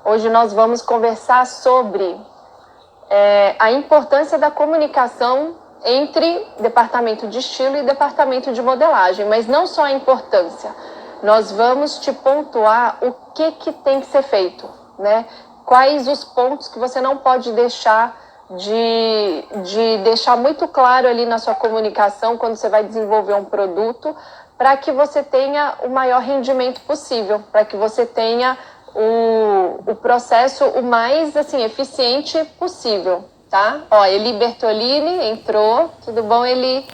Hoje nós vamos conversar sobre a importância da comunicação entre departamento de estilo e departamento de modelagem, mas não só a importância. Nós vamos te pontuar o que tem que ser feito, né? Quais os pontos que você não pode deixar de deixar muito claro ali na sua comunicação quando você vai desenvolver um produto, para que você tenha o maior rendimento possível, para que você tenha o processo o mais assim, eficiente possível, tá? Ó, Eli Bertolini entrou, tudo bom, Eli?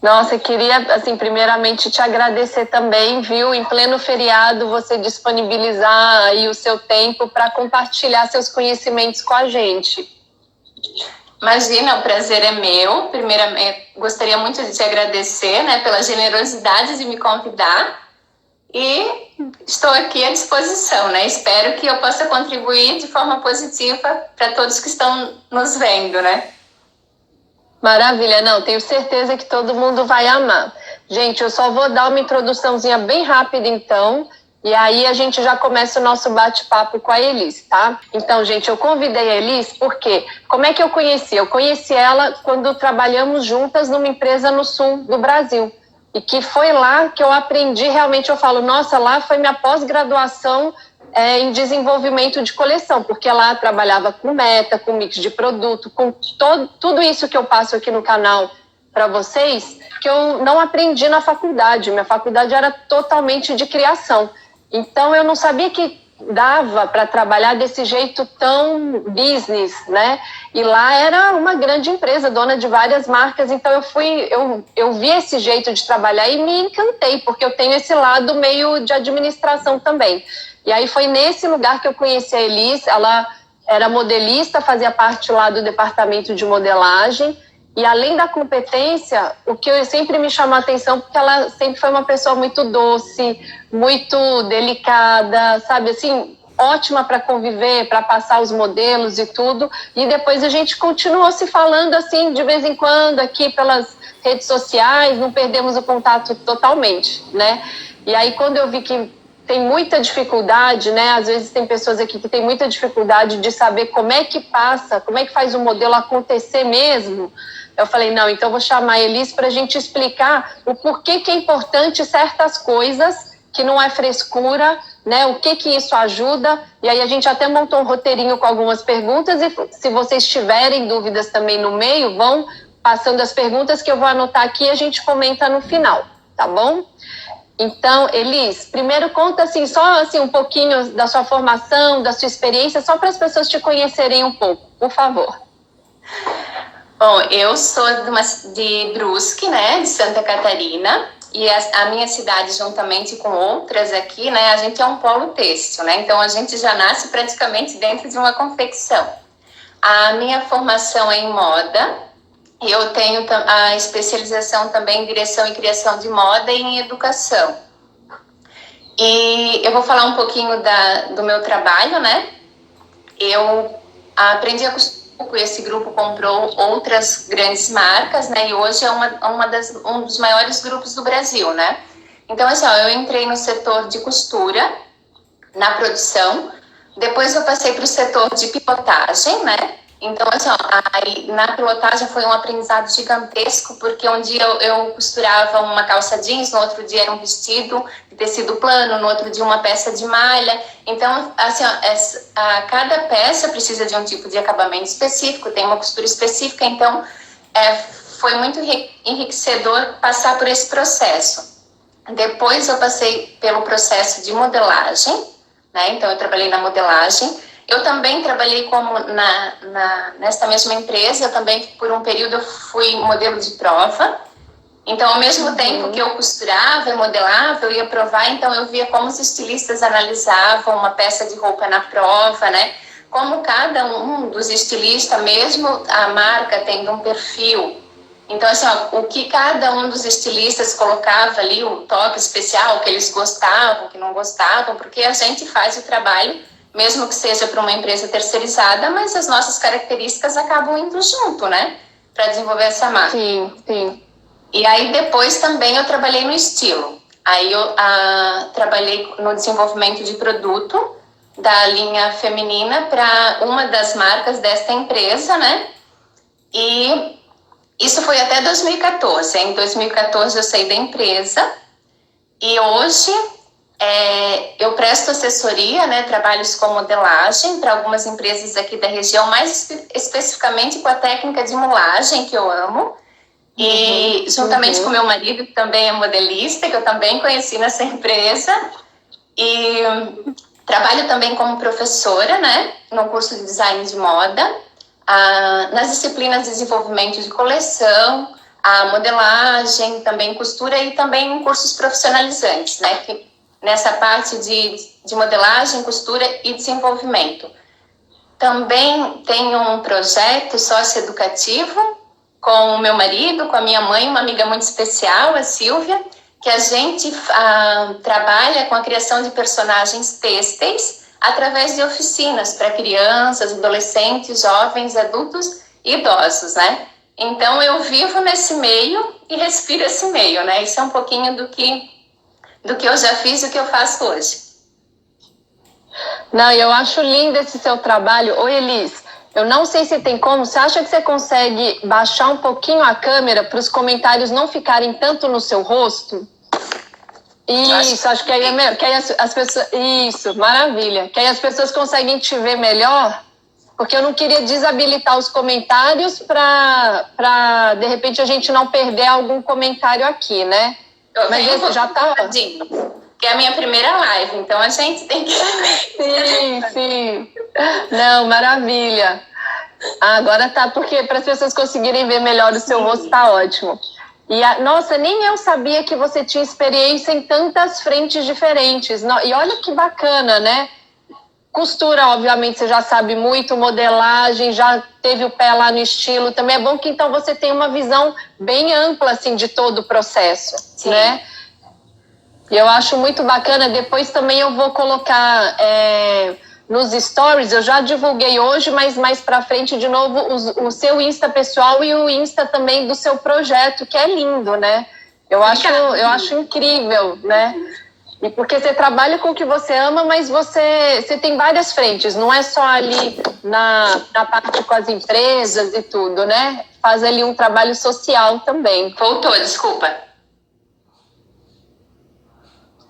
Nossa, queria, assim, primeiramente te agradecer também, viu? Em pleno feriado, você disponibilizar aí o seu tempo para compartilhar seus conhecimentos com a gente. Imagina, o prazer é meu. Primeiramente, gostaria muito de te agradecer, né, pela generosidade de me convidar. E estou aqui à disposição, né? Espero que eu possa contribuir de forma positiva para todos que estão nos vendo, né? Maravilha, não, tenho certeza que todo mundo vai amar. Gente, eu só vou dar uma introduçãozinha bem rápida então, e aí a gente já começa o nosso bate-papo com a Elis, tá? Então, gente, eu convidei a Elis porque, como é que eu conheci? Eu conheci ela quando trabalhamos juntas numa empresa no sul do Brasil. E que foi lá que eu aprendi, realmente eu falo, nossa, lá foi minha pós-graduação em desenvolvimento de coleção, porque lá trabalhava com meta, com mix de produto, com tudo isso que eu passo aqui no canal para vocês, que eu não aprendi na faculdade. Minha faculdade era totalmente de criação. Então, eu não sabia que dava para trabalhar desse jeito tão business, né? E lá era uma grande empresa, dona de várias marcas, então eu vi esse jeito de trabalhar e me encantei, porque eu tenho esse lado meio de administração também. E aí foi nesse lugar que eu conheci a Elis. Ela era modelista, fazia parte lá do departamento de modelagem, e além da competência, o que sempre me chamou a atenção, porque ela sempre foi uma pessoa muito doce, muito delicada, sabe, assim, ótima para conviver, para passar os modelos e tudo. E depois a gente continuou se falando assim, de vez em quando, aqui pelas redes sociais, não perdemos o contato totalmente, né? E aí quando eu vi que tem muita dificuldade, né? Às vezes tem pessoas aqui que tem muita dificuldade de saber como é que passa, como é que faz o modelo acontecer mesmo. Eu falei, não, então eu vou chamar a Elis para a gente explicar o porquê que é importante certas coisas, que não é frescura, né? O que isso ajuda. E aí a gente até montou um roteirinho com algumas perguntas, e se vocês tiverem dúvidas também no meio, vão passando as perguntas que eu vou anotar aqui e a gente comenta no final, tá bom? Então, Elis, primeiro conta assim, só assim, um pouquinho da sua formação, da sua experiência, só para as pessoas te conhecerem um pouco, por favor. Bom, eu sou de Brusque, né, de Santa Catarina, e a minha cidade, juntamente com outras aqui, né, a gente é um polo têxtil, né, então a gente já nasce praticamente dentro de uma confecção. A minha formação é em moda, e eu tenho a especialização também em direção e criação de moda e em educação. E eu vou falar um pouquinho do meu trabalho, né, eu aprendi a costurar. Esse grupo comprou outras grandes marcas, né? E hoje é um dos maiores grupos do Brasil, né? Então, assim, ó, eu entrei no setor de costura, na produção. Depois eu passei para o setor de pilotagem, né? Então, assim, ó, aí, na pilotagem foi um aprendizado gigantesco, porque um dia eu costurava uma calça jeans, no outro dia era um vestido de tecido plano, no outro dia uma peça de malha. Então, assim, ó, cada peça precisa de um tipo de acabamento específico, tem uma costura específica, então foi muito enriquecedor passar por esse processo. Depois eu passei pelo processo de modelagem, né? Então eu trabalhei na modelagem. Eu também trabalhei nesta mesma empresa, eu também por um período eu fui modelo de prova. Então, ao mesmo tempo que eu costurava e modelava, eu ia provar, então eu via como os estilistas analisavam uma peça de roupa na prova, né? Como cada um dos estilistas, mesmo a marca tendo um perfil. Então, assim, ó, o que cada um dos estilistas colocava ali, o toque especial, que eles gostavam, que não gostavam, porque a gente faz o trabalho, mesmo que seja para uma empresa terceirizada, mas as nossas características acabam indo junto, né? Para desenvolver essa marca. Sim, sim. E aí depois também eu trabalhei no estilo. Aí eu trabalhei no desenvolvimento de produto, da linha feminina para uma das marcas desta empresa, né? E isso foi até 2014. Em 2014 eu saí da empresa e hoje eu presto assessoria, né? Trabalhos com modelagem para algumas empresas aqui da região, mais especificamente com a técnica de mulagem, que eu amo. E juntamente com meu marido, que também é modelista, que eu também conheci nessa empresa. E trabalho também como professora, né? No curso de design de moda. Nas disciplinas de desenvolvimento de coleção, a modelagem, também costura e também em cursos profissionalizantes, né? Que, nessa parte de modelagem, costura e desenvolvimento. Também tenho um projeto socioeducativo com o meu marido, com a minha mãe, uma amiga muito especial, a Silvia, que a gente trabalha com a criação de personagens têxteis através de oficinas para crianças, adolescentes, jovens, adultos e idosos, né? Então, eu vivo nesse meio e respiro esse meio, né? Isso é um pouquinho do que eu já fiz e o que eu faço hoje. Não, eu acho lindo esse seu trabalho. Ô, Elis, eu não sei se tem como, você acha que você consegue baixar um pouquinho a câmera para os comentários não ficarem tanto no seu rosto? Isso, acho que aí é melhor. Que aí as pessoas, isso, maravilha. Que aí as pessoas conseguem te ver melhor, porque eu não queria desabilitar os comentários para de repente a gente não perder algum comentário aqui, né? Mas esse já tá. Que é a minha primeira live, então a gente tem que. Sim. Não, maravilha. Agora tá, porque para as pessoas conseguirem ver melhor o seu rosto, tá ótimo. E nossa, nem eu sabia que você tinha experiência em tantas frentes diferentes. E olha que bacana, né? Costura, obviamente, você já sabe muito, modelagem, já teve o pé lá no estilo. Também é bom que então você tem uma visão bem ampla, assim, de todo o processo, sim, né? E eu acho muito bacana. Depois também eu vou colocar nos stories, eu já divulguei hoje, mas mais pra frente, de novo, o seu Insta pessoal e o Insta também do seu projeto, que é lindo, né? Eu acho incrível, né? E porque você trabalha com o que você ama, mas você tem várias frentes, não é só ali na parte com as empresas e tudo, né? Faz ali um trabalho social também. Voltou, desculpa.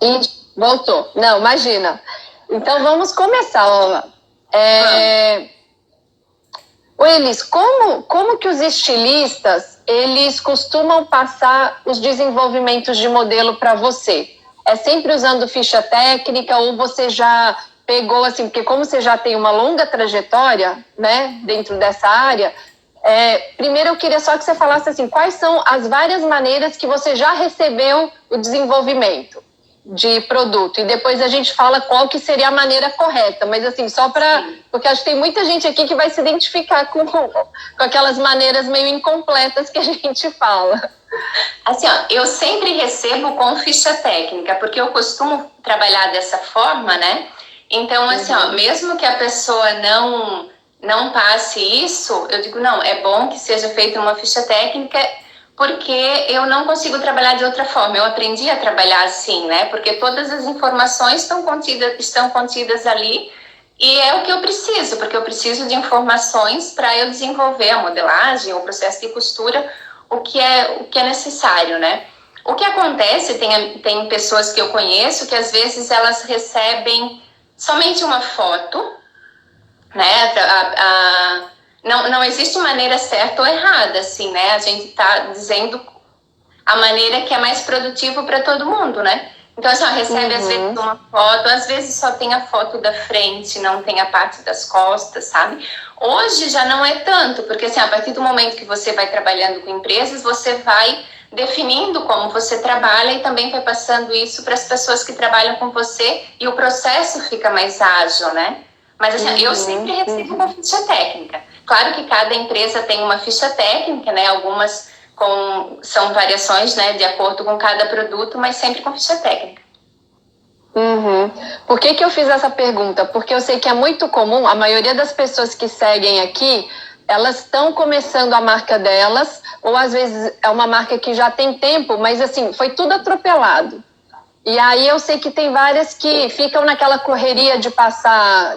E voltou. Não, imagina. Então vamos começar, ó. Elis, como que os estilistas, eles costumam passar os desenvolvimentos de modelo para você? É sempre usando ficha técnica ou você já pegou, assim, porque como você já tem uma longa trajetória, né, dentro dessa área, primeiro eu queria só que você falasse, assim, quais são as várias maneiras que você já recebeu o desenvolvimento de produto, e depois a gente fala qual que seria a maneira correta, mas assim, só para... Porque acho que tem muita gente aqui que vai se identificar com aquelas maneiras meio incompletas que a gente fala. Assim, ó, eu sempre recebo com ficha técnica, porque eu costumo trabalhar dessa forma, né? Então, assim, ó, mesmo que a pessoa não passe isso, eu digo, não, é bom que seja feita uma ficha técnica, porque eu não consigo trabalhar de outra forma. Eu aprendi a trabalhar assim, né? Porque todas as informações estão contidas ali, e é o que eu preciso, porque eu preciso de informações para eu desenvolver a modelagem, o processo de costura, o que é necessário, né? O que acontece, tem pessoas que eu conheço que às vezes elas recebem somente uma foto, né? Não existe maneira certa ou errada, assim, né? A gente tá dizendo a maneira que é mais produtiva para todo mundo, né? Então, assim, recebe às vezes uma foto, às vezes só tem a foto da frente, não tem a parte das costas, sabe? Hoje já não é tanto, porque assim, a partir do momento que você vai trabalhando com empresas, você vai definindo como você trabalha e também vai passando isso para as pessoas que trabalham com você e o processo fica mais ágil, né? Mas assim, eu sempre recebo uma ficha técnica. Claro que cada empresa tem uma ficha técnica, né? Algumas são variações, né, de acordo com cada produto, mas sempre com ficha técnica. Por que eu fiz essa pergunta? Porque eu sei que é muito comum, a maioria das pessoas que seguem aqui, elas estão começando a marca delas, ou às vezes é uma marca que já tem tempo, mas assim, foi tudo atropelado. E aí eu sei que tem várias que ficam naquela correria de passar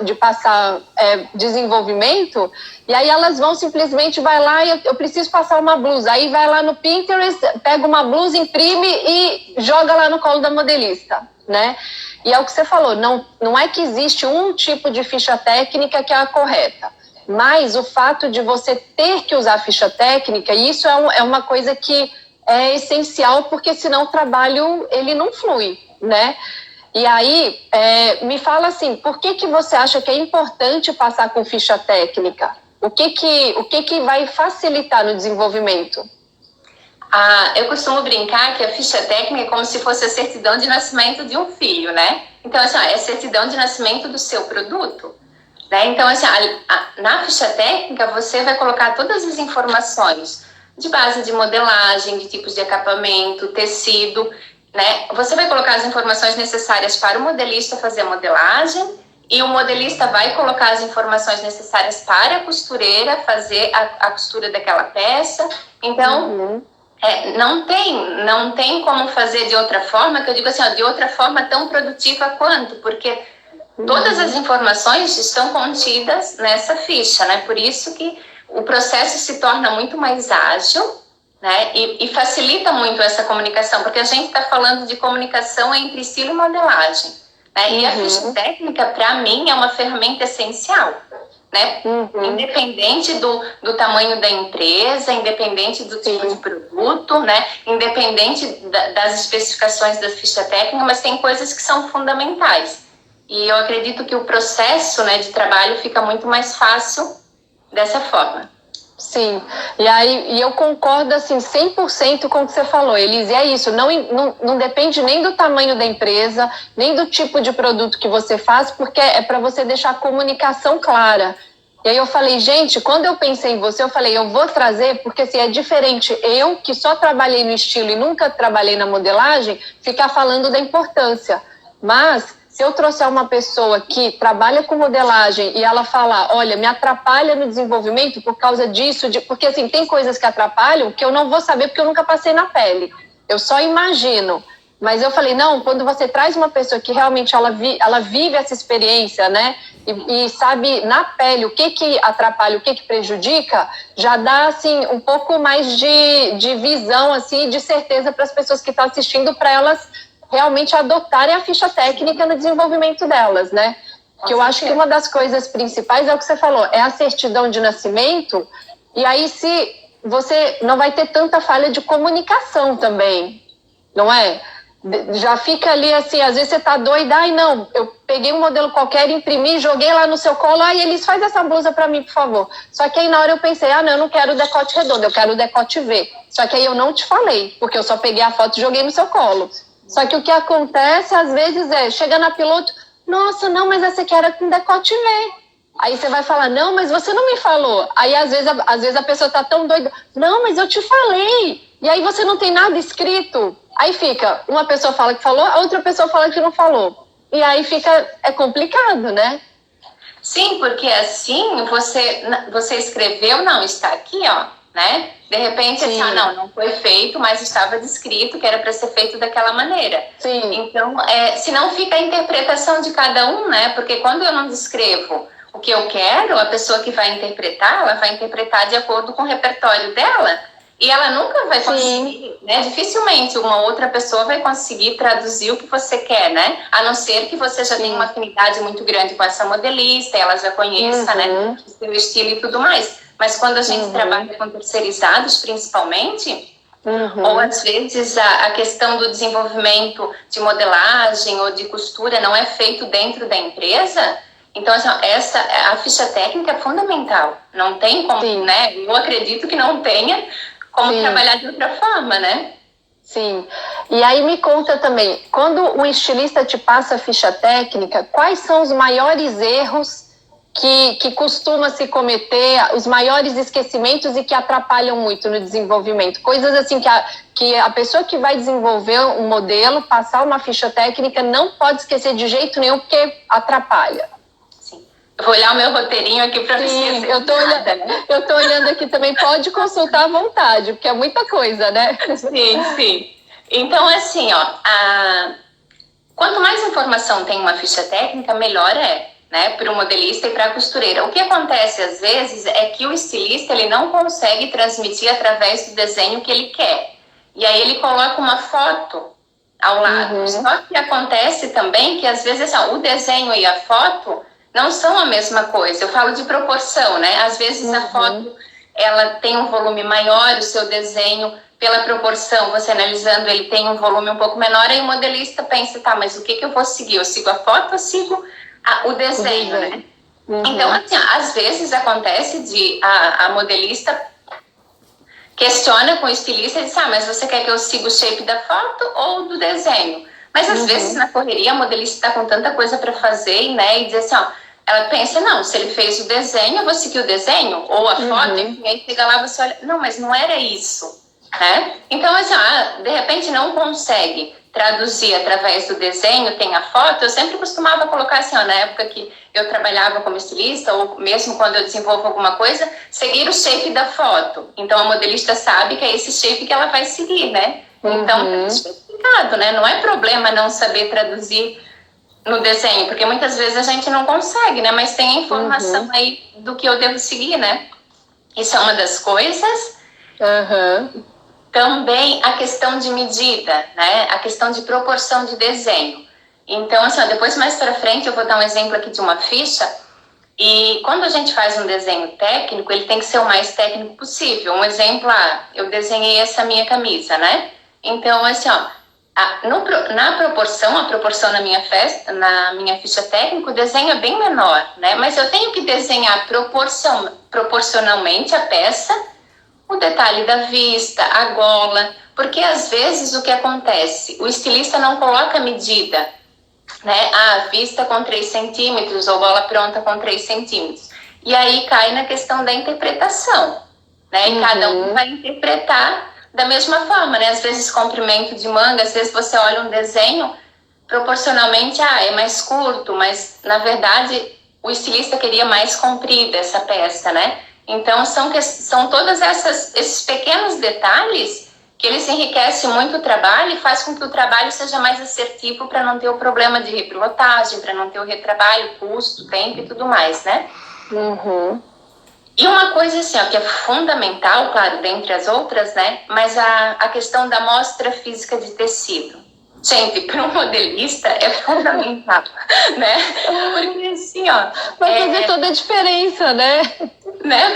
desenvolvimento, e aí elas vão simplesmente, vai lá e eu preciso passar uma blusa. Aí vai lá no Pinterest, pega uma blusa, imprime e joga lá no colo da modelista, né? E é o que você falou, não é que existe um tipo de ficha técnica que é a correta, mas o fato de você ter que usar a ficha técnica, isso é uma coisa que é essencial, porque senão o trabalho ele não flui, né? E aí, me fala assim, por que você acha que é importante passar com ficha técnica? O que vai facilitar no desenvolvimento? Eu costumo brincar que a ficha técnica é como se fosse a certidão de nascimento de um filho, né? Então, assim, é a certidão de nascimento do seu produto, né? Então, assim, na ficha técnica, você vai colocar todas as informações de base de modelagem, de tipos de acabamento, tecido, né? Você vai colocar as informações necessárias para o modelista fazer a modelagem e o modelista vai colocar as informações necessárias para a costureira fazer a costura daquela peça. Então, não tem como fazer de outra forma, que eu digo assim, de outra forma tão produtiva quanto, porque todas as informações estão contidas nessa ficha, né? Por isso que o processo se torna muito mais ágil, né? E facilita muito essa comunicação, porque a gente está falando de comunicação entre estilo e modelagem, né? E a ficha técnica, para mim, é uma ferramenta essencial, né? Independente do tamanho da empresa, independente do tipo de produto, né? Independente das especificações da ficha técnica, mas tem coisas que são fundamentais. E eu acredito que o processo, né, de trabalho fica muito mais fácil dessa forma. Sim, e eu concordo assim 100% com o que você falou, Elise, é isso, não depende nem do tamanho da empresa, nem do tipo de produto que você faz, porque é para você deixar a comunicação clara. E aí eu falei, gente, quando eu pensei em você, eu falei, eu vou trazer, porque assim, é diferente eu, que só trabalhei no estilo e nunca trabalhei na modelagem, ficar falando da importância, mas se eu trouxer uma pessoa que trabalha com modelagem e ela falar, olha, me atrapalha no desenvolvimento por causa disso, porque assim, tem coisas que atrapalham que eu não vou saber porque eu nunca passei na pele. Eu só imagino. Mas eu falei, não, quando você traz uma pessoa que realmente ela vive essa experiência, né, e sabe na pele o que atrapalha, o que prejudica, já dá, assim, um pouco mais de visão, assim, de certeza para as pessoas que estão assistindo, para elas realmente adotarem a ficha técnica no desenvolvimento delas, né? Que eu acho que uma das coisas principais é o que você falou, é a certidão de nascimento, e aí se você não vai ter tanta falha de comunicação também, não é? Já fica ali assim, às vezes você tá doida, ai não, eu peguei um modelo qualquer, imprimi, joguei lá no seu colo, ai Elis, faz essa blusa pra mim, por favor. Só que aí na hora eu pensei, não, eu não quero o decote redondo, eu quero o decote V. Só que aí eu não te falei, porque eu só peguei a foto e joguei no seu colo. Só que o que acontece, às vezes, chega na piloto, nossa, não, mas essa aqui era com decote V. Aí você vai falar, não, mas você não me falou. Aí, às vezes a pessoa tá tão doida, não, mas eu te falei. E aí você não tem nada escrito. Aí fica, uma pessoa fala que falou, a outra pessoa fala que não falou. E aí é complicado, né? Sim, porque assim, você escreveu, não, está aqui, ó, né? De repente, assim, não foi feito, mas estava descrito que era para ser feito daquela maneira. Sim. Então, se não fica a interpretação de cada um, né? Porque quando eu não descrevo o que eu quero, a pessoa que vai interpretar, ela vai interpretar de acordo com o repertório dela. E ela nunca vai conseguir, né? Dificilmente uma outra pessoa vai conseguir traduzir o que você quer, né? A não ser que você já tenha uma afinidade muito grande com essa modelista, ela já conheça, né? O seu estilo e tudo mais. Mas quando a gente trabalha com terceirizados, principalmente, ou às vezes a questão do desenvolvimento de modelagem ou de costura não é feito dentro da empresa, então assim, a ficha técnica é fundamental. Não tem como, né? Eu acredito que não tenha como trabalhar de outra forma, né? Sim. E aí me conta também, quando o estilista te passa a ficha técnica, quais são os maiores erros que costuma se cometer, os maiores esquecimentos e que atrapalham muito no desenvolvimento? Coisas assim que a pessoa que vai desenvolver um modelo, passar uma ficha técnica, não pode esquecer de jeito nenhum, porque atrapalha. Vou olhar o meu roteirinho aqui para Sim, eu tô olhando aqui também, pode consultar à vontade, porque é muita coisa, né? Sim. Então, assim, ó, Quanto mais informação tem uma ficha técnica, melhor é, né, para o modelista e para a costureira. O que acontece às vezes é que o estilista ele não consegue transmitir através do desenho que ele quer. E aí ele coloca uma foto ao lado. Só que acontece também que às vezes assim, o desenho e a foto não são a mesma coisa. Eu falo de proporção, né? Às vezes a foto ela tem um volume maior, o seu desenho, pela proporção, você analisando, ele tem um volume um pouco menor, aí o modelista pensa, tá, mas o que eu vou seguir? Eu sigo a foto ou sigo o desenho, né? Então, assim, às vezes acontece de a modelista questiona com o estilista e diz, mas você quer que eu siga o shape da foto ou do desenho? Mas às vezes na correria a modelista está com tanta coisa para fazer, né, e diz assim, ela pensa, não, se ele fez o desenho, eu vou seguir o desenho, ou a foto, enfim, aí chega lá, você olha, não, mas não era isso, né? Então, assim, de repente não consegue traduzir através do desenho, tem a foto, eu sempre costumava colocar assim, na época que eu trabalhava como estilista, ou mesmo quando eu desenvolvo alguma coisa, seguir o shape da foto. Então, a modelista sabe que é esse shape que ela vai seguir, né? Então, é especificado, né? Não é problema não saber traduzir no desenho, porque muitas vezes a gente não consegue, né? Mas tem a informação aí do que eu devo seguir, né? Isso é uma das coisas. Também a questão de medida, né? A questão de proporção de desenho. Então, assim, depois mais para frente eu vou dar um exemplo aqui de uma ficha. E quando a gente faz um desenho técnico, ele tem que ser o mais técnico possível. Um exemplo, eu desenhei essa minha camisa, né? Então, assim, na proporção, a proporção na minha ficha técnica, o desenho é bem menor, né? Mas eu tenho que desenhar proporcionalmente a peça, o detalhe da vista, a gola, porque às vezes o que acontece, o estilista não coloca medida, né? A vista com 3 centímetros ou gola pronta com 3 centímetros. E aí cai na questão da interpretação, né? E cada um vai interpretar da mesma forma, né? Às vezes comprimento de manga, às vezes você olha um desenho, proporcionalmente, é mais curto, mas na verdade o estilista queria mais comprida essa peça, né? Então são todos esses pequenos detalhes que eles enriquecem muito o trabalho e faz com que o trabalho seja mais assertivo para não ter o problema de repilotagem, para não ter o retrabalho, custo, tempo e tudo mais, né? E uma coisa assim, que é fundamental, claro, dentre as outras, né? Mas a questão da amostra física de tecido. Gente, para um modelista é fundamental, né? Porque assim, vai fazer toda a diferença, né?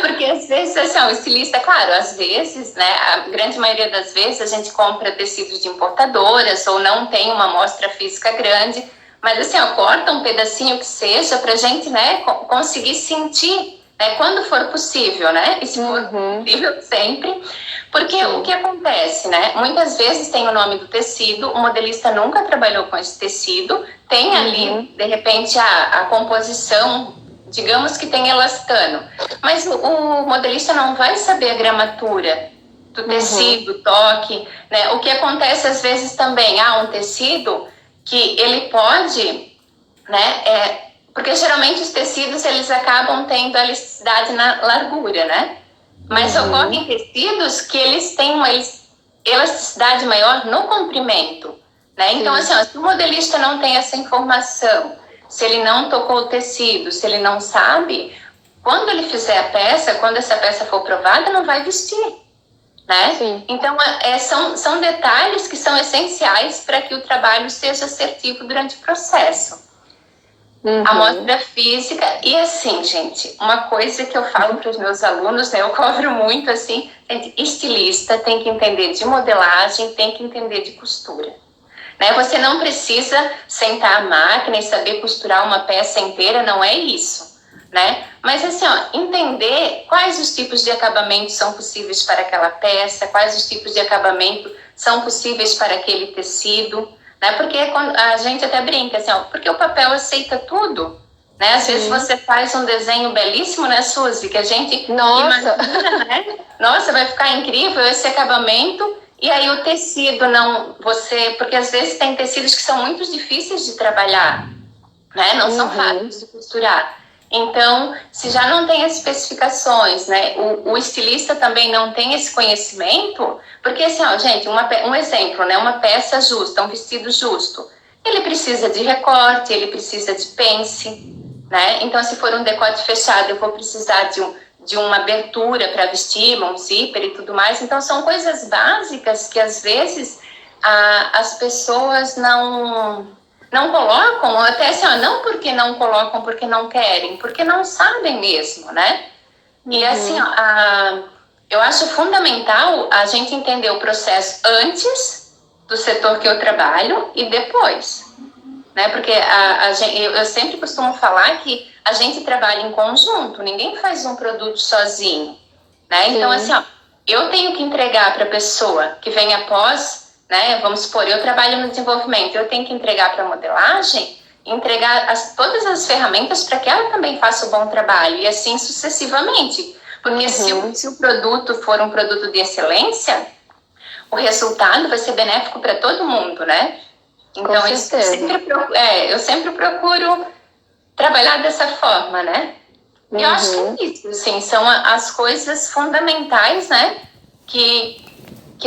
Porque às vezes, assim, o estilista, claro, às vezes, né? A grande maioria das vezes a gente compra tecidos de importadoras ou não tem uma amostra física grande, mas assim, corta um pedacinho que seja pra gente, né, conseguir sentir, né, quando for possível, né? E se for possível sempre. Porque o que acontece, né? Muitas vezes tem o nome do tecido, o modelista nunca trabalhou com esse tecido, tem ali, de repente, a composição, digamos que tem elastano, mas o modelista não vai saber a gramatura do tecido, toque, né? O que acontece às vezes também, um tecido que ele pode, né? Porque geralmente os tecidos, eles acabam tendo a elasticidade na largura, né? Mas ocorrem tecidos que eles têm uma elasticidade maior no comprimento, né? Então, assim, se o modelista não tem essa informação, se ele não tocou o tecido, se ele não sabe, quando ele fizer a peça, quando essa peça for provada, não vai vestir, né? Então, são detalhes que são essenciais para que o trabalho seja assertivo durante o processo. Amostra física, e assim, gente, uma coisa que eu falo para os meus alunos, né, eu cobro muito assim, estilista tem que entender de modelagem, tem que entender de costura, né? Você não precisa sentar a máquina e saber costurar uma peça inteira, não é isso, né? Mas assim, entender quais os tipos de acabamento são possíveis para aquela peça, quais os tipos de acabamento são possíveis para aquele tecido, né? Porque a gente até brinca assim, porque o papel aceita tudo, né? Às vezes você faz um desenho belíssimo, né, Suzy? Que a gente imagina, né? Nossa, vai ficar incrível esse acabamento, e aí o tecido porque às vezes tem tecidos que são muito difíceis de trabalhar, né? Não são fáceis de costurar. Então, se já não tem as especificações, né, o estilista também não tem esse conhecimento, porque assim, gente, um exemplo, né, uma peça justa, um vestido justo, ele precisa de recorte, ele precisa de pence, né? Então, se for um decote fechado, eu vou precisar de uma abertura para vestir, um zíper e tudo mais. Então, são coisas básicas que, às vezes, as pessoas não colocam, até assim, ó, não porque não colocam, porque não querem, porque não sabem mesmo, né? E assim, ó, eu acho fundamental a gente entender o processo antes do setor que eu trabalho e depois, né? Porque eu sempre costumo falar que a gente trabalha em conjunto, ninguém faz um produto sozinho, né? Então, assim, ó, eu tenho que entregar para a pessoa que vem após, né? Vamos supor, eu trabalho no desenvolvimento, eu tenho que entregar para a modelagem, entregar todas as ferramentas para que ela também faça o bom trabalho, e assim sucessivamente. Porque se o produto for um produto de excelência, o resultado vai ser benéfico para todo mundo, né? Então, eu sempre procuro trabalhar dessa forma, né? Eu acho que é isso, assim, são as coisas fundamentais, né? Que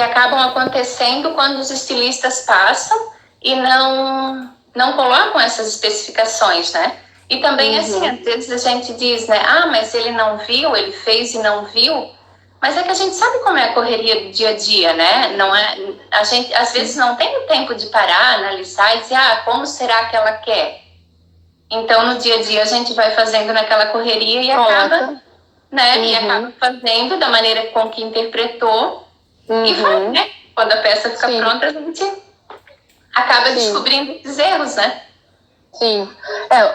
acabam acontecendo quando os estilistas passam e não colocam essas especificações, né? E também, assim, às vezes a gente diz, né? Ah, mas ele não viu, ele fez e não viu. Mas é que a gente sabe como é a correria do dia a dia, né? Não é, a gente, às vezes, não tem o tempo de parar, analisar e dizer, ah, como será que ela quer? Então, no dia a dia, a gente vai fazendo naquela correria e acaba, né? E acaba fazendo da maneira com que interpretou. E vai, né? Quando a peça fica pronta, a gente acaba descobrindo esses erros, né? Sim,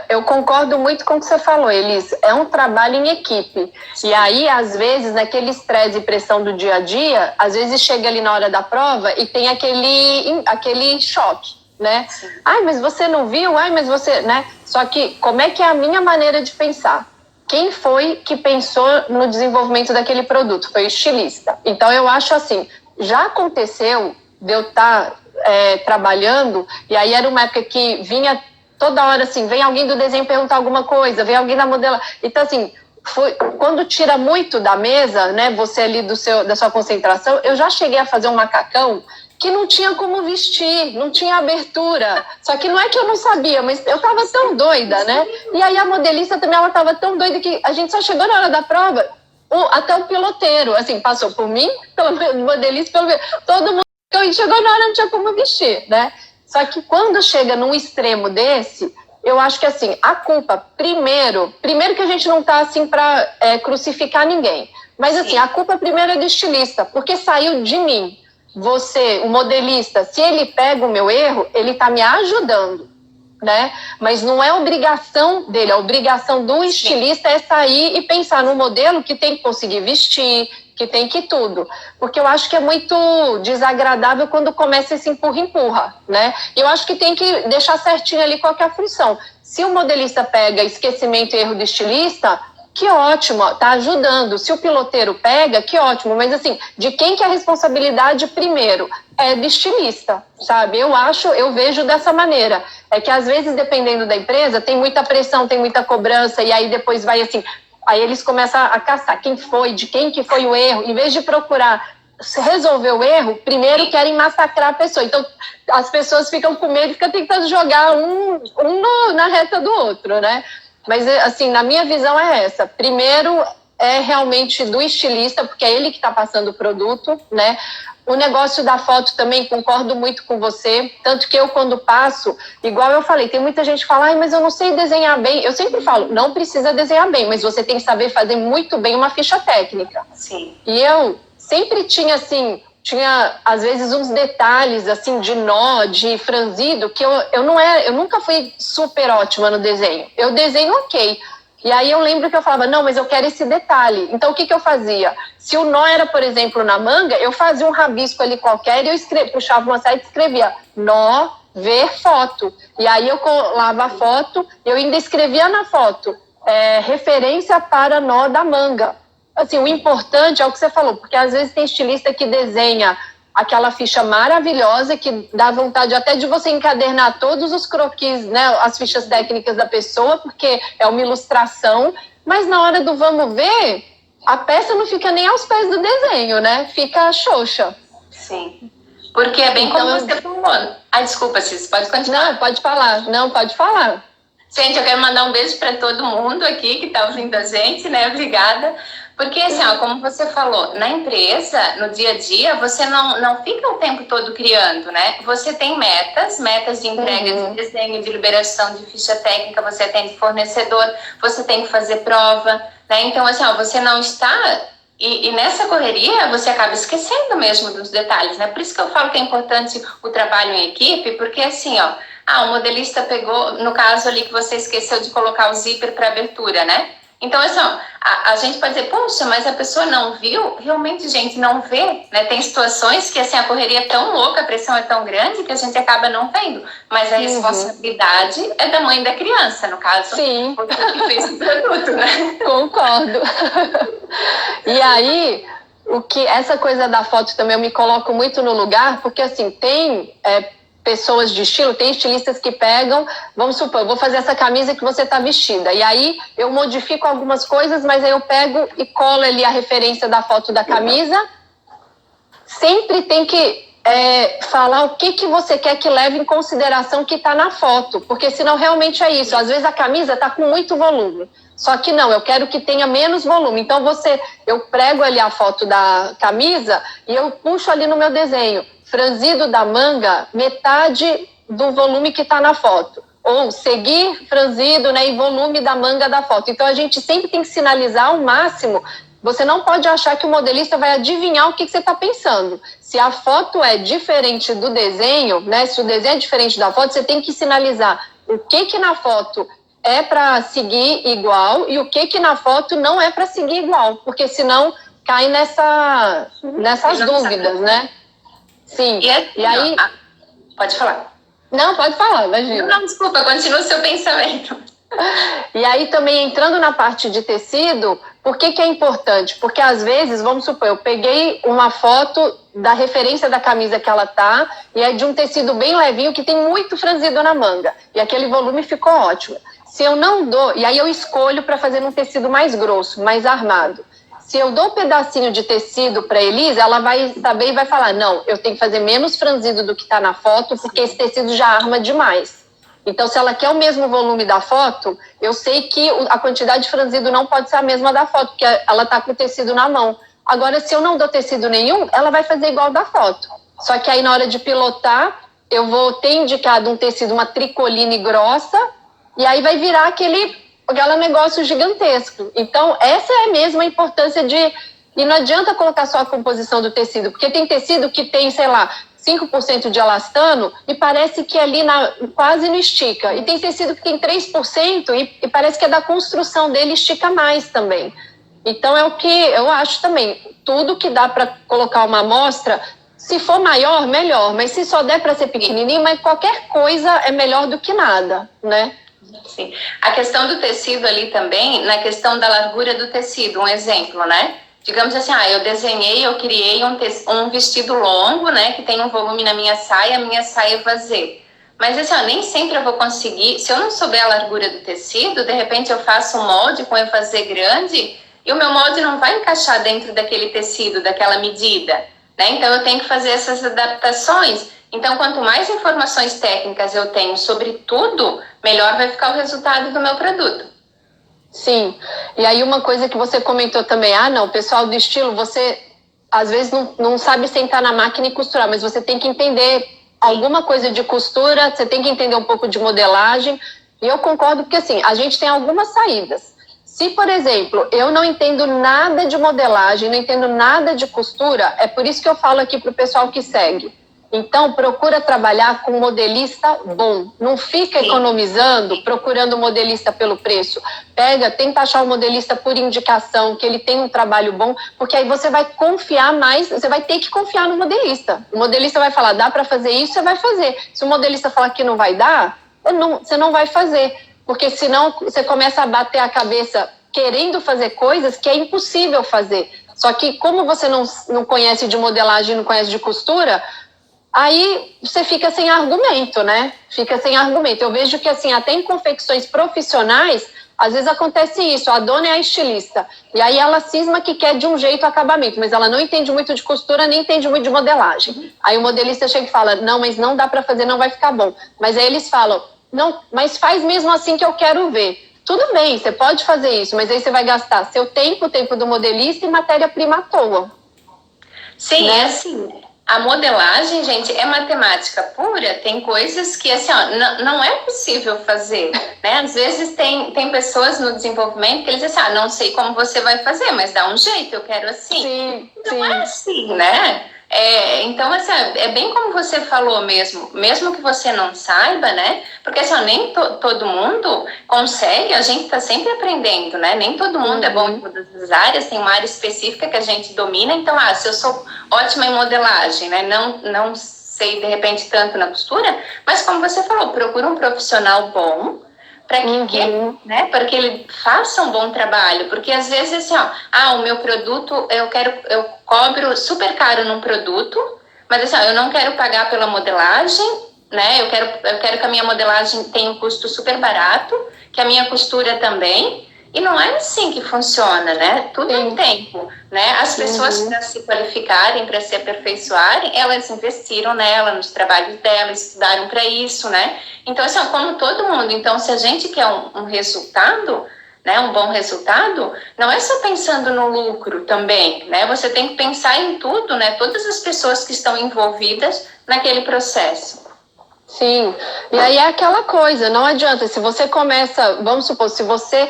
eu concordo muito com o que você falou, Elis. É um trabalho em equipe. E aí, às vezes, naquele estresse e pressão do dia a dia, às vezes chega ali na hora da prova e tem aquele choque, né? Sim. Ai, mas você não viu? Ai, mas você, né? Só que, como é que é a minha maneira de pensar? Quem foi que pensou no desenvolvimento daquele produto? Foi o estilista. Então, eu acho assim, já aconteceu de eu estar trabalhando, e aí era uma época que vinha toda hora, assim, vem alguém do desenho perguntar alguma coisa, vem alguém da modela. Então, assim, quando tira muito da mesa, né, você ali da sua concentração, eu já cheguei a fazer um macacão que não tinha como vestir, não tinha abertura. Só que não é que eu não sabia, mas eu tava tão doida, né? E aí a modelista também, ela tava tão doida que a gente só chegou na hora da prova, até o piloteiro, assim, passou por mim, pela modelista, todo mundo chegou na hora, não tinha como vestir, né? Só que quando chega num extremo desse, eu acho que assim, a culpa, primeiro que a gente não tá assim para crucificar ninguém, mas assim, a culpa primeiro é do estilista, porque saiu de mim. Você, o modelista, se ele pega o meu erro, ele tá me ajudando, né? Mas não é obrigação dele, a obrigação do estilista é sair e pensar no modelo que tem que conseguir vestir, que tem que tudo, porque eu acho que é muito desagradável quando começa esse empurra-empurra, né? Eu acho que tem que deixar certinho ali qual que é a função. Se o modelista pega esquecimento e erro do estilista, que ótimo, tá ajudando. Se o piloteiro pega, que ótimo, mas assim, de quem que é a responsabilidade primeiro? É do estilista, sabe? Eu vejo dessa maneira. É que às vezes, dependendo da empresa, tem muita pressão, tem muita cobrança, e aí depois vai assim... Aí eles começam a caçar de quem que foi o erro. Em vez de procurar resolver o erro, primeiro querem massacrar a pessoa. Então, as pessoas ficam com medo e ficam tentando jogar um na reta do outro, né? Mas, assim, na minha visão é essa. Primeiro é realmente do estilista, porque é ele que está passando o produto, né? O negócio da foto também, concordo muito com você, tanto que eu quando passo, igual eu falei, tem muita gente que fala, ai, mas eu não sei desenhar bem. Eu sempre falo, não precisa desenhar bem, mas você tem que saber fazer muito bem uma ficha técnica. Sim. E eu sempre tinha às vezes uns detalhes assim de nó, de franzido, que eu nunca fui super ótima no desenho. Eu desenho ok. E aí eu lembro que eu falava, não, mas eu quero esse detalhe. Então o que eu fazia? Se o nó era, por exemplo, na manga, eu fazia um rabisco ali qualquer e eu puxava uma saia e escrevia nó, ver foto. E aí eu colava a foto, eu ainda escrevia na foto, referência para nó da manga. Assim, o importante é o que você falou, porque às vezes tem estilista que desenha aquela ficha maravilhosa que dá vontade até de você encadernar todos os croquis, né, as fichas técnicas da pessoa, porque é uma ilustração, mas na hora do vamos ver, a peça não fica nem aos pés do desenho, né? Fica xoxa. Sim. Porque é bem Então, como você falou. Desculpa, Cis, pode continuar. Não, pode falar. Não, pode falar. Gente, eu quero mandar um beijo para todo mundo aqui que está ouvindo a gente, né? Obrigada. Porque, assim, ó, como você falou, na empresa, no dia a dia, você não fica o tempo todo criando, né? Você tem metas de entrega, de desenho, de liberação de ficha técnica, você atende fornecedor, você tem que fazer prova, né? Então, assim, ó, você não está... E nessa correria, você acaba esquecendo mesmo dos detalhes, né? Por isso que eu falo que é importante o trabalho em equipe, porque, assim, ó, o modelista pegou, no caso ali que você esqueceu de colocar o zíper para abertura, né? Então, assim, ó, a gente pode dizer, poxa, mas a pessoa não viu? Realmente, gente, não vê, né? Tem situações que, assim, a correria é tão louca, a pressão é tão grande que a gente acaba não vendo. Mas a responsabilidade é da mãe da criança, no caso. Sim. Que fez o produto, né? Concordo. E aí, essa coisa da foto também eu me coloco muito no lugar, porque, assim, tem... pessoas de estilo, tem estilistas que pegam, vamos supor, eu vou fazer essa camisa que você está vestida, e aí eu modifico algumas coisas, mas aí eu pego e colo ali a referência da foto da camisa. Sempre tem que falar o que você quer que leve em consideração que está na foto, porque senão realmente é isso, às vezes a camisa está com muito volume, só que não, eu quero que tenha menos volume, então eu prego ali a foto da camisa e eu puxo ali no meu desenho, franzido da manga, metade do volume que está na foto. Ou seguir franzido, né, e volume da manga da foto. Então, a gente sempre tem que sinalizar ao máximo. Você não pode achar que o modelista vai adivinhar o que você está pensando. Se a foto é diferente do desenho, né, se o desenho é diferente da foto, você tem que sinalizar o que na foto é para seguir igual e o que na foto não é para seguir igual. Porque senão cai nessas dúvidas, né? Sim, e aí... Pode falar. Não, pode falar, imagina. Não, desculpa, continua o seu pensamento. E aí também entrando na parte de tecido, por que é importante? Porque às vezes, vamos supor, eu peguei uma foto da referência da camisa que ela tá, e é de um tecido bem levinho que tem muito franzido na manga, e aquele volume ficou ótimo. Se eu não dou, e aí eu escolho para fazer um tecido mais grosso, mais armado. Se eu dou um pedacinho de tecido para a Elisa, ela vai saber e vai falar, não, eu tenho que fazer menos franzido do que está na foto, porque esse tecido já arma demais. Então, se ela quer o mesmo volume da foto, eu sei que a quantidade de franzido não pode ser a mesma da foto, porque ela está com o tecido na mão. Agora, se eu não dou tecido nenhum, ela vai fazer igual da foto. Só que aí, na hora de pilotar, eu vou ter indicado um tecido, uma tricoline grossa, e aí vai virar aquele negócio gigantesco. Então, essa é mesmo a importância de... E não adianta colocar só a composição do tecido, porque tem tecido que tem, sei lá, 5% de elastano e parece que ali quase não estica. E tem tecido que tem 3% e parece que é da construção dele estica mais também. Então, é o que eu acho também. Tudo que dá para colocar uma amostra, se for maior, melhor. Mas se só der para ser pequenininho, mas qualquer coisa é melhor do que nada, né? Sim. A questão do tecido ali também, na questão da largura do tecido, um exemplo, né? Digamos assim, eu criei um vestido longo, né, que tem um volume na minha saia vazia. Mas assim, nem sempre eu vou conseguir, se eu não souber a largura do tecido, de repente eu faço um molde com ênfase grande e o meu molde não vai encaixar dentro daquele tecido, daquela medida, né? Então eu tenho que fazer essas adaptações. Então, quanto mais informações técnicas eu tenho sobre tudo, melhor vai ficar o resultado do meu produto. Sim, e aí uma coisa que você comentou também, o pessoal do estilo, você às vezes não sabe sentar na máquina e costurar, mas você tem que entender alguma coisa de costura, você tem que entender um pouco de modelagem, e eu concordo porque assim, a gente tem algumas saídas. Se, por exemplo, eu não entendo nada de modelagem, não entendo nada de costura, é por isso que eu falo aqui para o pessoal que segue. Então, procura trabalhar com um modelista bom. Não fica economizando, procurando um modelista pelo preço. Tenta achar um modelista por indicação, que ele tem um trabalho bom, porque aí você vai confiar mais, você vai ter que confiar no modelista. O modelista vai falar, dá para fazer isso, você vai fazer. Se o modelista falar que não vai dar, você não vai fazer. Porque senão você começa a bater a cabeça querendo fazer coisas que é impossível fazer. Só que como você não conhece de modelagem, não conhece de costura... Aí você fica sem argumento, né? Fica sem argumento. Eu vejo que, assim, até em confecções profissionais, às vezes acontece isso, a dona é a estilista, e aí ela cisma que quer de um jeito o acabamento, mas ela não entende muito de costura, nem entende muito de modelagem. Aí o modelista chega e fala, não, mas não dá para fazer, não vai ficar bom. Mas aí eles falam, não, mas faz mesmo assim que eu quero ver. Tudo bem, você pode fazer isso, mas aí você vai gastar seu tempo, o tempo do modelista e matéria-prima à toa. Sim, né? É assim, a modelagem, gente, é matemática pura, tem coisas que, assim, ó, não é possível fazer, né? Às vezes tem pessoas no desenvolvimento que eles dizem assim, não sei como você vai fazer, mas dá um jeito, eu quero assim. Sim, não é assim, né? Então, assim, é bem como você falou mesmo que você não saiba, né? Porque, assim, nem todo mundo consegue, a gente está sempre aprendendo, né? Nem todo mundo é bom em todas as áreas, tem uma área específica que a gente domina, então, se eu sou ótima em modelagem, né? Não sei, de repente, tanto na costura, mas como você falou, procura um profissional bom, para que ele faça um bom trabalho, porque às vezes assim, o meu produto, eu cobro super caro num produto, mas assim, eu não quero pagar pela modelagem, né? Eu quero que a minha modelagem tenha um custo super barato, que a minha costura também. E não é assim que funciona, né? Tudo em tempo, né? As pessoas para se qualificarem, para se aperfeiçoarem, elas investiram nela, nos trabalhos dela, estudaram para isso, né? Então, assim, como todo mundo. Então, se a gente quer um resultado, né, um bom resultado, não é só pensando no lucro também, né? Você tem que pensar em tudo, né? Todas as pessoas que estão envolvidas naquele processo. Sim, e aí é aquela coisa, não adianta, se você começa, vamos supor, se você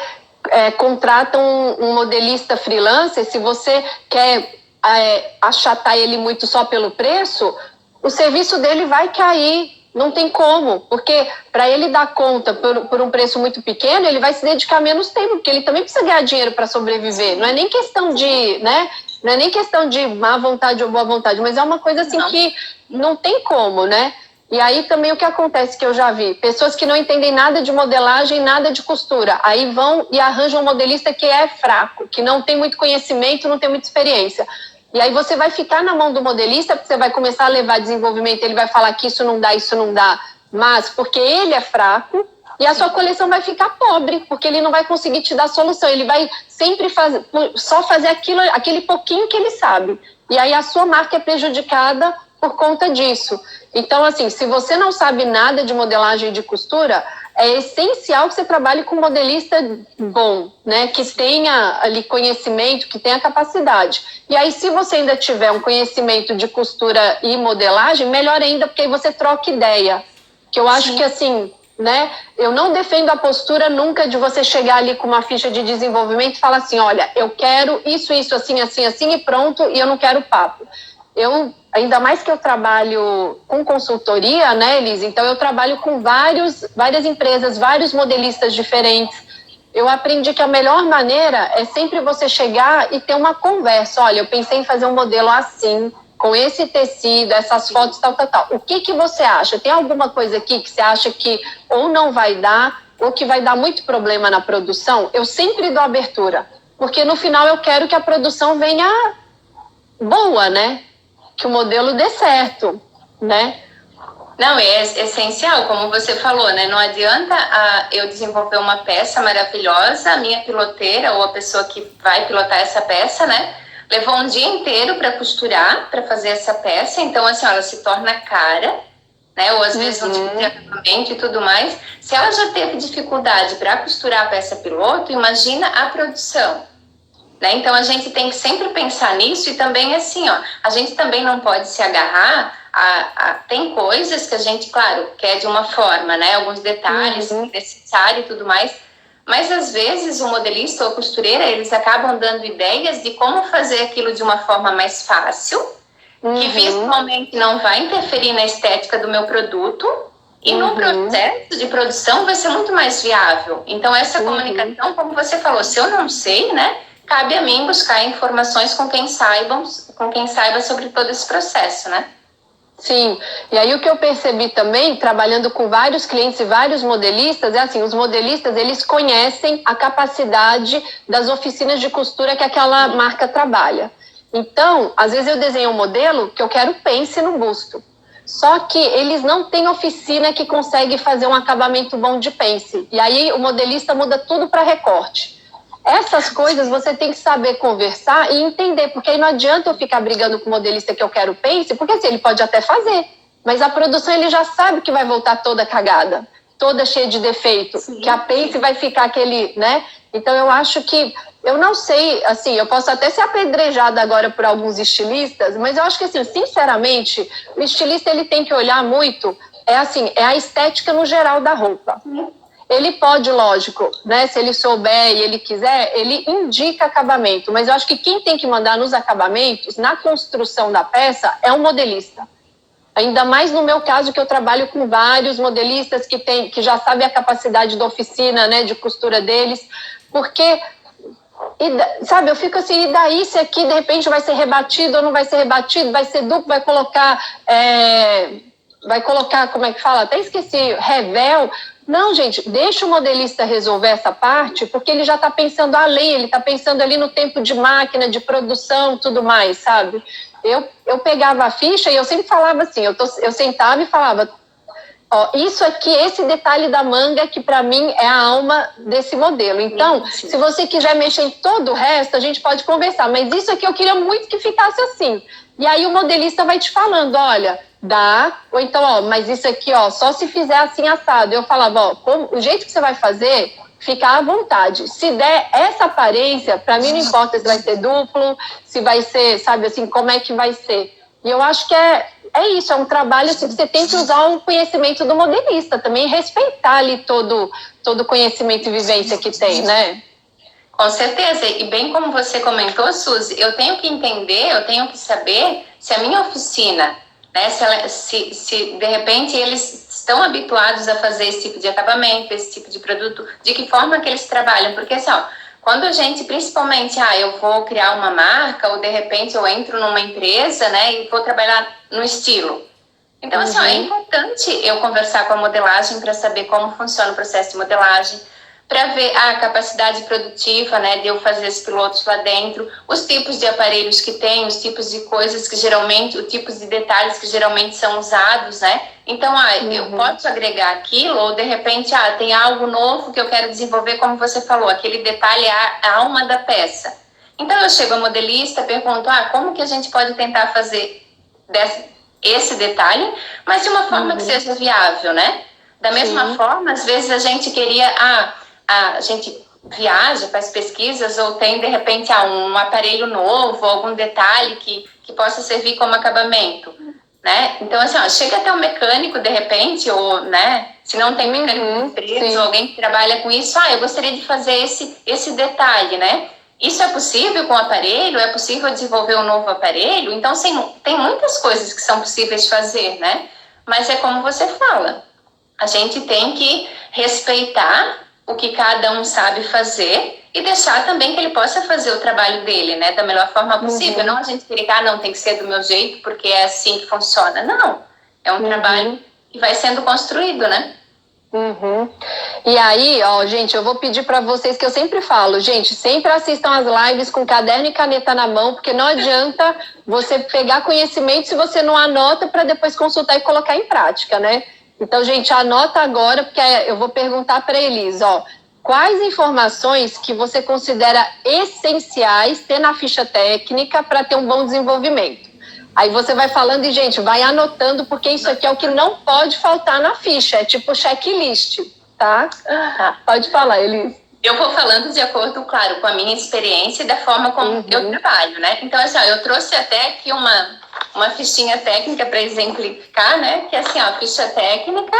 contrata um modelista freelancer, se você quer achatar ele muito só pelo preço, o serviço dele vai cair, não tem como, porque para ele dar conta por um preço muito pequeno, ele vai se dedicar menos tempo, porque ele também precisa ganhar dinheiro para sobreviver, não é nem questão de, né, não é nem questão de má vontade ou boa vontade, mas é uma coisa assim que não tem como, né? E aí também o que acontece que eu já vi, pessoas que não entendem nada de modelagem, nada de costura, aí vão e arranjam um modelista que é fraco, que não tem muito conhecimento, não tem muita experiência. E aí você vai ficar na mão do modelista, porque você vai começar a levar desenvolvimento, ele vai falar que isso não dá, mas porque ele é fraco, e a sua coleção vai ficar pobre, porque ele não vai conseguir te dar solução, ele vai sempre só fazer aquele pouquinho que ele sabe. E aí a sua marca é prejudicada por conta disso. Então, assim, se você não sabe nada de modelagem e de costura, é essencial que você trabalhe com um modelista bom, né? Que tenha ali conhecimento, que tenha capacidade. E aí, se você ainda tiver um conhecimento de costura e modelagem, melhor ainda, porque aí você troca ideia. Que eu acho que, assim, né? Eu não defendo a postura nunca de você chegar ali com uma ficha de desenvolvimento e falar assim, olha, eu quero isso, assim, e pronto, e eu não quero papo. Ainda mais que eu trabalho com consultoria, né, Elis? Então, eu trabalho com várias empresas, vários modelistas diferentes. Eu aprendi que a melhor maneira é sempre você chegar e ter uma conversa. Olha, eu pensei em fazer um modelo assim, com esse tecido, essas fotos, tal. O que você acha? Tem alguma coisa aqui que você acha que ou não vai dar, ou que vai dar muito problema na produção? Eu sempre dou abertura, porque no final eu quero que a produção venha boa, né? Que o modelo dê certo, né? Não, é essencial, como você falou, né? Não adianta eu desenvolver uma peça maravilhosa, a minha piloteira ou a pessoa que vai pilotar essa peça, né? Levou um dia inteiro para costurar, para fazer essa peça, então assim, ela se torna cara, né? Ou às vezes um tipo de acabamento e tudo mais. Se ela já teve dificuldade para costurar a peça piloto, imagina a produção. Né? Então, a gente tem que sempre pensar nisso e também, assim, a gente também não pode se agarrar tem coisas que a gente, claro, quer de uma forma, né? Alguns detalhes necessários e tudo mais, mas às vezes o modelista ou a costureira, eles acabam dando ideias de como fazer aquilo de uma forma mais fácil, que visualmente não vai interferir na estética do meu produto, e no processo de produção vai ser muito mais viável. Então, essa comunicação, como você falou, se eu não sei, né? Cabe a mim buscar informações com quem saiba sobre todo esse processo, né? Sim, e aí o que eu percebi também, trabalhando com vários clientes e vários modelistas, é assim, os modelistas, eles conhecem a capacidade das oficinas de costura que aquela marca trabalha. Então, às vezes eu desenho um modelo que eu quero pence no busto. Só que eles não têm oficina que consegue fazer um acabamento bom de pence. E aí o modelista muda tudo para recorte. Essas coisas você tem que saber conversar e entender, porque aí não adianta eu ficar brigando com o modelista que eu quero pence, porque assim, ele pode até fazer, mas a produção ele já sabe que vai voltar toda cagada, toda cheia de defeito, sim, que a pence vai ficar aquele, né? Então eu acho que, eu não sei, assim, eu posso até ser apedrejada agora por alguns estilistas, mas eu acho que, assim, sinceramente, o estilista ele tem que olhar muito, é a estética no geral da roupa. Ele pode, lógico, né, se ele souber e ele quiser, ele indica acabamento, mas eu acho que quem tem que mandar nos acabamentos, na construção da peça, é um modelista. Ainda mais no meu caso, que eu trabalho com vários modelistas que já sabem a capacidade da oficina, né, de costura deles, porque, sabe, eu fico assim, e daí se aqui de repente vai ser rebatido ou não vai ser rebatido, vai ser duplo, vai colocar, como é que fala? Até esqueci, revel. Não, gente, deixa o modelista resolver essa parte, porque ele já está pensando além, ele está pensando ali no tempo de máquina, de produção, tudo mais, sabe? Eu pegava a ficha e eu sempre falava assim, eu sentava e falava, ó, isso aqui, esse detalhe da manga que para mim é a alma desse modelo. Então, se você quiser mexer em todo o resto, a gente pode conversar, mas isso aqui eu queria muito que ficasse assim. E aí o modelista vai te falando, olha, dá, ou então, ó, mas isso aqui, ó, só se fizer assim assado. Eu falava, ó, o jeito que você vai fazer, fica à vontade. Se der essa aparência, para mim não importa se vai ser duplo, se vai ser, sabe assim, como é que vai ser. E eu acho que é isso, é um trabalho assim, que você tem que usar o conhecimento do modelista também, respeitar ali todo o conhecimento e vivência que tem, né? Com certeza, e bem como você comentou, Suzy, eu tenho que entender, eu tenho que saber se a minha oficina, né, se de repente eles estão habituados a fazer esse tipo de acabamento, esse tipo de produto, de que forma que eles trabalham, porque assim, ó, quando a gente, principalmente, eu vou criar uma marca, ou de repente eu entro numa empresa, né, e vou trabalhar no estilo. Então, assim, ó, é importante eu conversar com a modelagem para saber como funciona o processo de modelagem, para ver a capacidade produtiva, né, de eu fazer os pilotos lá dentro, os tipos de aparelhos que tem, os tipos de coisas que geralmente, os tipos de detalhes que geralmente são usados, né? Então, eu posso agregar aquilo, ou de repente, tem algo novo que eu quero desenvolver, como você falou, aquele detalhe é a alma da peça. Então, eu chego a modelista, pergunto, como que a gente pode tentar fazer esse detalhe, mas de uma forma que seja viável, né? Da mesma forma, às vezes a gente queria, a gente viaja, faz pesquisas, ou tem, de repente, um aparelho novo, algum detalhe que possa servir como acabamento, né? Então, assim, chega até um mecânico, de repente, ou, né, se não tem mecânico na empresa, ou alguém que trabalha com isso, eu gostaria de fazer esse detalhe, né? Isso é possível com o aparelho? É possível desenvolver um novo aparelho? Então, tem muitas coisas que são possíveis de fazer, né? Mas é como você fala, a gente tem que respeitar o que cada um sabe fazer e deixar também que ele possa fazer o trabalho dele, né, da melhor forma possível. Não a gente querer que, não, tem que ser do meu jeito porque é assim que funciona. Não, é um trabalho que vai sendo construído, né? E aí, ó, gente, eu vou pedir para vocês, que eu sempre falo, gente, sempre assistam as lives com caderno e caneta na mão, porque não adianta você pegar conhecimento se você não anota para depois consultar e colocar em prática, né? Então, gente, anota agora, porque eu vou perguntar para eles, ó, quais informações que você considera essenciais ter na ficha técnica para ter um bom desenvolvimento? Aí você vai falando e, gente, vai anotando, porque isso aqui é o que não pode faltar na ficha, é tipo checklist, tá? Pode falar, Elis. Eu vou falando de acordo, claro, com a minha experiência e da forma como eu trabalho, né? Então, assim, eu trouxe até aqui uma fichinha técnica para exemplificar, né? Que é assim, a ficha técnica,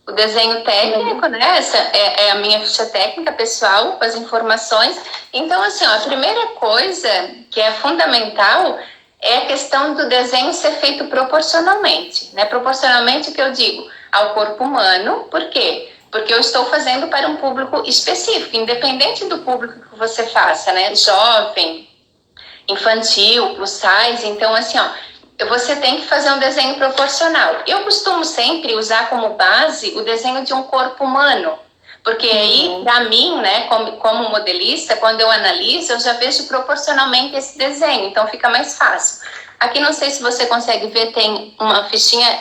o desenho técnico, né? Essa é a minha ficha técnica pessoal, com as informações. Então, assim, a primeira coisa que é fundamental é a questão do desenho ser feito proporcionalmente, né? Proporcionalmente, o que eu digo? Ao corpo humano. Por quê? Porque eu estou fazendo para um público específico, independente do público que você faça, né? Jovem, infantil, plus size. Então, assim, você tem que fazer um desenho proporcional. Eu costumo sempre usar como base o desenho de um corpo humano, porque aí, para mim, né, como modelista, quando eu analiso, eu já vejo proporcionalmente esse desenho, então fica mais fácil. Aqui, não sei se você consegue ver, tem uma fichinha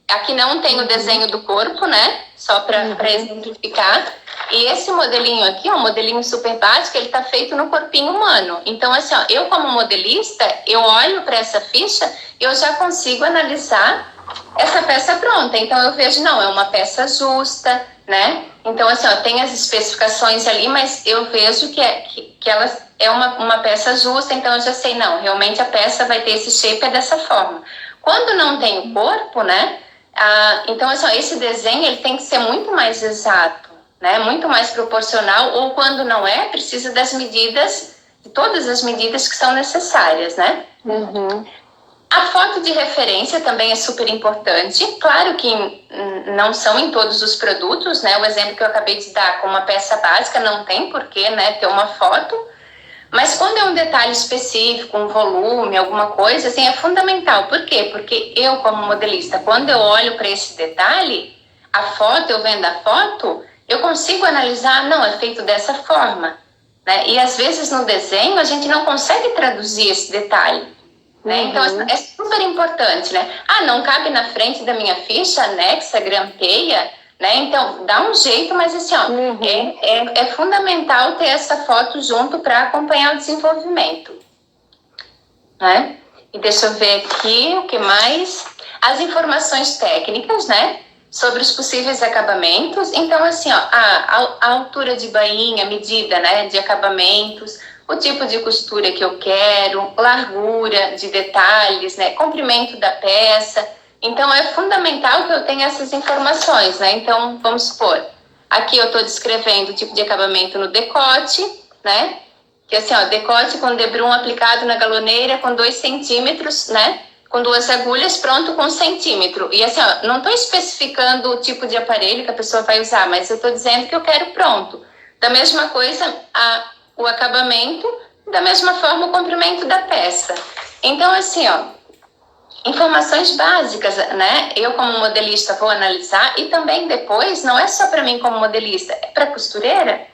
Aqui não tem o desenho do corpo, né? Só para exemplificar. E esse modelinho aqui, um modelinho super básico, ele tá feito no corpinho humano. Então, assim, ó, eu como modelista, eu olho para essa ficha, eu já consigo analisar essa peça pronta. Então, eu vejo, não, é uma peça justa, né? Então, assim, ó, tem as especificações ali, mas eu vejo que elas é uma peça justa, então eu já sei, não, realmente a peça vai ter esse shape é dessa forma. Quando não tem o corpo, né? Então, assim, ó, esse desenho ele tem que ser muito mais exato, né? Muito mais proporcional, ou quando não é, precisa das medidas, de todas as medidas que são necessárias, né? A foto de referência também é super importante. Claro que não são em todos os produtos, né? O exemplo que eu acabei de dar com uma peça básica não tem porquê, né, ter uma foto. Mas quando é um detalhe específico, um volume, alguma coisa, assim, é fundamental. Por quê? Porque eu, como modelista, quando eu olho para esse detalhe, a foto, eu vendo a foto, eu consigo analisar, não, é feito dessa forma, né? E às vezes no desenho a gente não consegue traduzir esse detalhe, né? Então é super importante, né? Não cabe na frente da minha ficha, anexa, grampeia, né? Então dá um jeito, mas assim, ó, é fundamental ter essa foto junto para acompanhar o desenvolvimento, né? E deixa eu ver aqui o que mais. As informações técnicas, né? Sobre os possíveis acabamentos. Então, assim, ó, a altura de bainha, medida, né? De acabamentos, o tipo de costura que eu quero, largura de detalhes, né? Comprimento da peça. Então, é fundamental que eu tenha essas informações, né? Então, vamos supor, aqui eu estou descrevendo o tipo de acabamento no decote, né? Que assim, ó, decote com debrum aplicado na galoneira com 2 centímetros, né? Com 2 agulhas, pronto com 1 centímetro. E assim, ó, não estou especificando o tipo de aparelho que a pessoa vai usar, mas eu estou dizendo que eu quero pronto. Da mesma coisa, o acabamento, da mesma forma o comprimento da peça. Então, assim, ó, informações básicas, né? Eu como modelista vou analisar e também depois, não é só para mim como modelista, é para a costureira.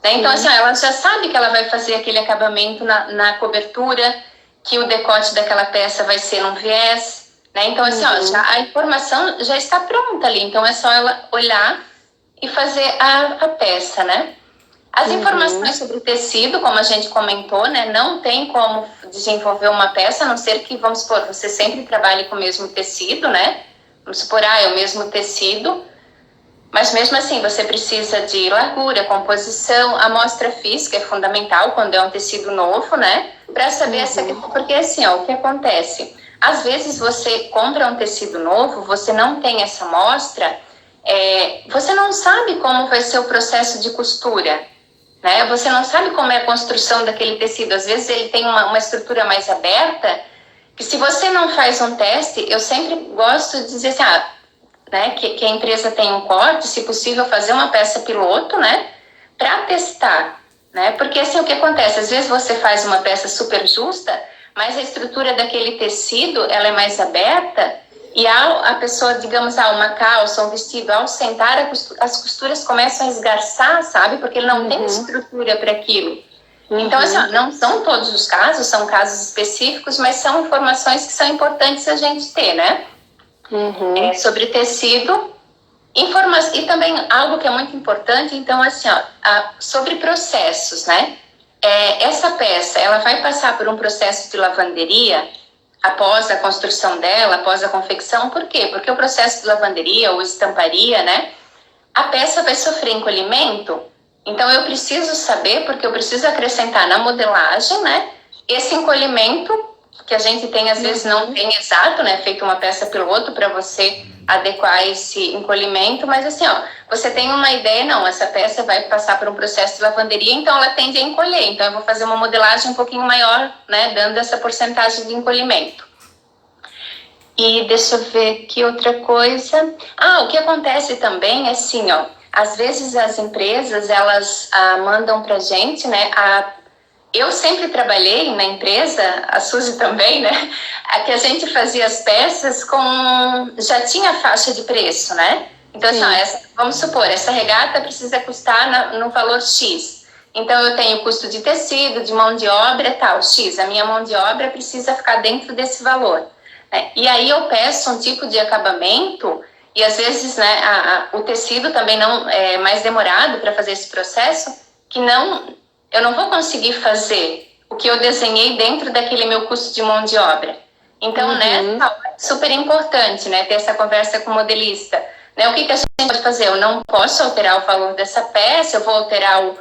Né? Então, assim, ó, ela já sabe que ela vai fazer aquele acabamento na cobertura, que o decote daquela peça vai ser num viés, né? Então, assim, ó, a informação já está pronta ali, então é só ela olhar e fazer a peça, né? As informações sobre o tecido, como a gente comentou, né? Não tem como desenvolver uma peça, a não ser que, vamos supor, você sempre trabalhe com o mesmo tecido, né? Vamos supor, é o mesmo tecido, mas mesmo assim você precisa de largura, composição, amostra física é fundamental quando é um tecido novo, né? Para saber essa questão, porque assim, ó, o que acontece? Às vezes você compra um tecido novo, você não tem essa amostra, você não sabe como vai ser o processo de costura, né? Você não sabe como é a construção daquele tecido. Às vezes ele tem uma estrutura mais aberta, que se você não faz um teste, eu sempre gosto de dizer assim, né, que a empresa tem um corte, se possível fazer uma peça piloto, né, para testar, né, porque assim o que acontece, às vezes você faz uma peça super justa, mas a estrutura daquele tecido, ela é mais aberta, e a pessoa, digamos, uma calça, um vestido, ao sentar, as costuras começam a esgarçar, sabe, porque ele não tem estrutura para aquilo. Então, assim, não são todos os casos, são casos específicos, mas são informações que são importantes a gente ter, né? Sobre tecido, e também algo que é muito importante, então assim, ó, sobre processos, né? Essa peça, ela vai passar por um processo de lavanderia após a construção dela, após a confecção, por quê? Porque o processo de lavanderia ou estamparia, né? A peça vai sofrer encolhimento, então eu preciso saber, porque eu preciso acrescentar na modelagem, né? Esse encolhimento que a gente tem, às vezes não tem exato, né, feito uma peça piloto para você adequar esse encolhimento, mas assim, ó, você tem uma ideia, não, essa peça vai passar por um processo de lavanderia, então ela tende a encolher, então eu vou fazer uma modelagem um pouquinho maior, né, dando essa porcentagem de encolhimento. E deixa eu ver aqui outra coisa. O que acontece também é assim, ó, às vezes as empresas, elas mandam pra gente, né, eu sempre trabalhei na empresa, a Suzy também, né? Que a gente fazia as peças já tinha faixa de preço, né? Então, assim, vamos supor, essa regata precisa custar no valor X. Então, eu tenho custo de tecido, de mão de obra, tal, X. A minha mão de obra precisa ficar dentro desse valor. né? E aí eu peço um tipo de acabamento, e às vezes, né, o tecido também não é mais demorado para fazer esse processo, que eu não vou conseguir fazer o que eu desenhei dentro daquele meu custo de mão de obra. Então, nessa hora é super importante, né, ter essa conversa com o modelista. Né, o que a gente pode fazer? Eu não posso alterar o valor dessa peça, eu vou alterar o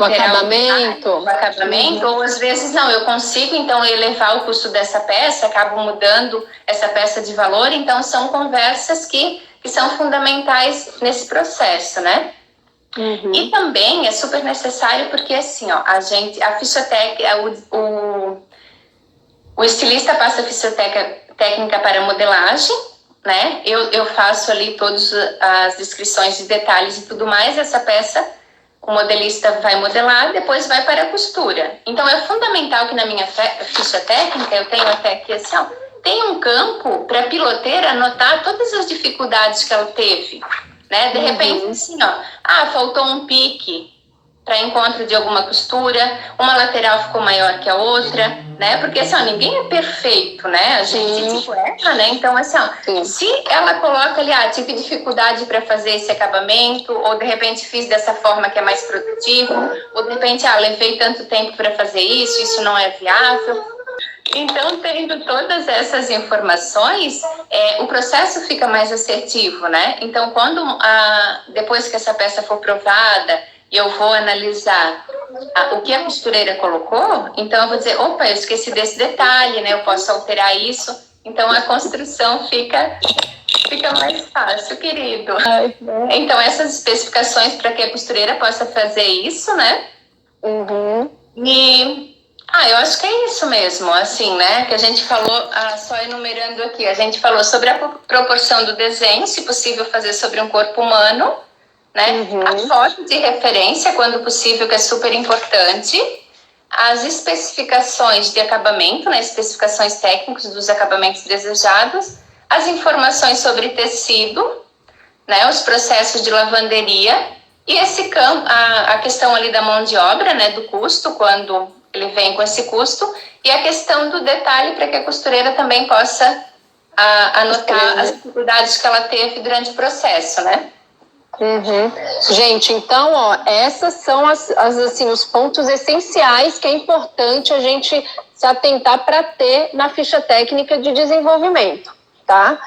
acabamento. O acabamento, ou às vezes não, eu consigo então elevar o custo dessa peça, acabo mudando essa peça de valor, então são conversas que são fundamentais nesse processo, né? E também é super necessário porque assim, ó, a ficha técnica, o estilista passa a ficha técnica para modelagem, né? Eu faço ali todas as descrições de detalhes e tudo mais, essa peça o modelista vai modelar, depois vai para a costura. Então, é fundamental que na minha ficha técnica, eu tenho até aqui assim, ó, tem um campo para a piloteira anotar todas as dificuldades que ela teve, né? De repente, assim, ó, faltou um pique para encontro de alguma costura, uma lateral ficou maior que a outra, né? Porque, assim, ó, ninguém é perfeito, né? A gente erra, né? Então, assim, ó, se ela coloca ali, tive dificuldade para fazer esse acabamento, ou de repente fiz dessa forma que é mais produtivo, ou de repente, levei tanto tempo para fazer isso não é viável. Então, tendo todas essas informações, o processo fica mais assertivo, né? Então, depois que essa peça for provada, eu vou analisar o que a costureira colocou, então eu vou dizer, opa, eu esqueci desse detalhe, né? Eu posso alterar isso. Então, a construção fica mais fácil, querido. Então, essas especificações para que a costureira possa fazer isso, né? E... eu acho que é isso mesmo, assim, né? Que a gente falou, só enumerando aqui, a gente falou sobre a proporção do desenho, se possível fazer sobre um corpo humano, né? A foto de referência, quando possível, que é super importante. As especificações de acabamento, né? Especificações técnicas dos acabamentos desejados. As informações sobre tecido, né? Os processos de lavanderia. E esse campo, a questão ali da mão de obra, né? Do custo, quando ele vem com esse custo. E a questão do detalhe, para que a costureira também possa anotar as dificuldades que ela teve durante o processo, né? Gente, então, essas são assim, os pontos essenciais que é importante a gente se atentar para ter na ficha técnica de desenvolvimento, tá?